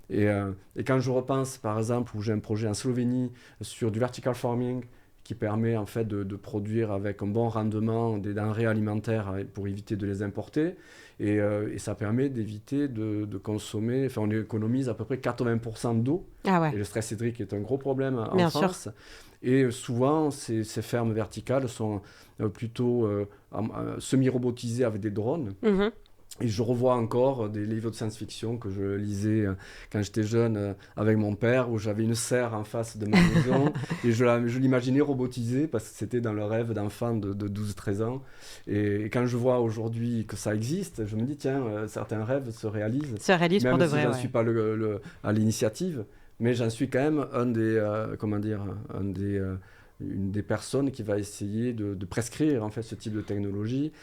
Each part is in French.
Et quand je repense, par exemple, où j'ai un projet en Slovénie sur du vertical farming, qui permet en fait de produire avec un bon rendement des denrées alimentaires pour éviter de les importer. Et ça permet d'éviter de consommer, enfin on économise à peu près 80% d'eau. Ah Et ouais, le stress hydrique est un gros problème en bien sûr. France. Et souvent, ces fermes verticales sont plutôt semi-robotisées avec des drones. Mhm. Et je revois encore des livres de science-fiction que je lisais quand j'étais jeune avec mon père, où j'avais une serre en face de ma maison, et je l'imaginais robotisée, parce que c'était dans le rêve d'enfant de 12-13 ans. Et quand je vois aujourd'hui que ça existe, je me dis, tiens, certains rêves se réalisent, Se réalise pour même de si vrai, j'en ouais. suis pas à l'initiative, mais j'en suis quand même comment dire, une des personnes qui va essayer de prescrire en fait ce type de technologie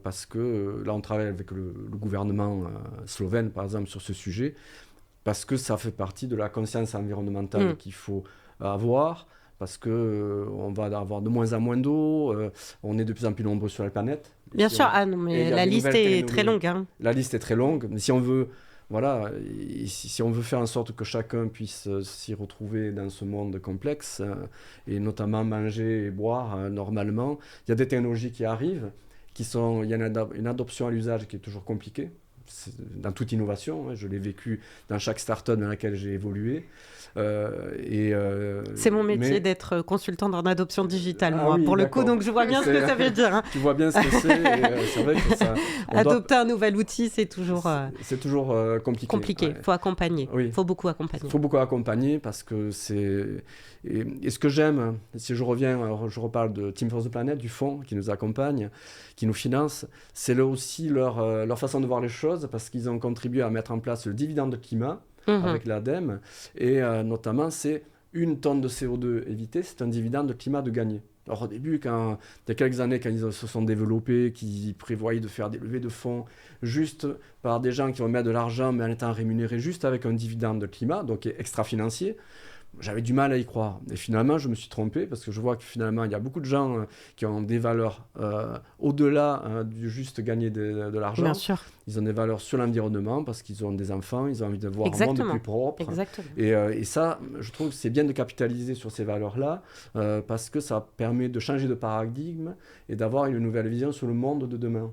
parce que là on travaille avec le gouvernement slovène par exemple sur ce sujet parce que ça fait partie de la conscience environnementale Mm. qu'il faut avoir parce que on va avoir de moins en moins d'eau, on est de plus en plus nombreux sur la planète et, Bien si sûr, on- ah non, et il mais y a la des liste nouvelles est très technologies. longue, hein. La liste est très longue, mais si on veut voilà, si on veut faire en sorte que chacun puisse s'y retrouver dans ce monde complexe, et notamment manger et boire normalement, il y a des technologies qui arrivent, il y a une adoption à l'usage qui est toujours compliquée, dans toute innovation, hein, je l'ai vécu dans chaque start-up dans laquelle j'ai évolué. Euh, et, euh, C'est mon métier mais d'être consultant en adoption digitale, ah moi, oui, pour le coup, d'accord. donc je vois bien ce que C'est- ça veut dire, hein. tu vois bien ce que c'est. C'est vrai que ça, on doit, Adopter un nouvel outil, c'est toujours c'est toujours compliqué. compliqué. Ouais. Faut accompagner. Oui, Faut beaucoup il accompagner. faut beaucoup accompagner parce que c'est. Et ce que j'aime, si je reviens, alors je reparle de Team Force the Planet, du fonds qui nous accompagne, qui nous finance, c'est là aussi leur façon de voir les choses parce qu'ils ont contribué à mettre en place le dividende climat Mhm. avec l'ADEME et notamment c'est une tonne de CO2 évitée, c'est un dividende climat de gagné. Alors au début, il y a quelques années, quand ils se sont développés, qu'ils prévoyaient de faire des levées de fonds juste par des gens qui vont mettre de l'argent mais en étant rémunérés juste avec un dividende de climat, donc extra-financier, j'avais du mal à y croire. Et finalement, je me suis trompé parce que je vois que finalement, il y a beaucoup de gens qui ont des valeurs au-delà du juste gagner de Bien l'argent. sûr. Ils ont des valeurs sur l'environnement parce qu'ils ont des enfants, ils ont envie d'avoir un monde plus Exactement. propre. Exactement. Et ça, je trouve que c'est bien de capitaliser sur ces valeurs-là parce que ça permet de changer de paradigme et d'avoir une nouvelle vision sur le monde de demain.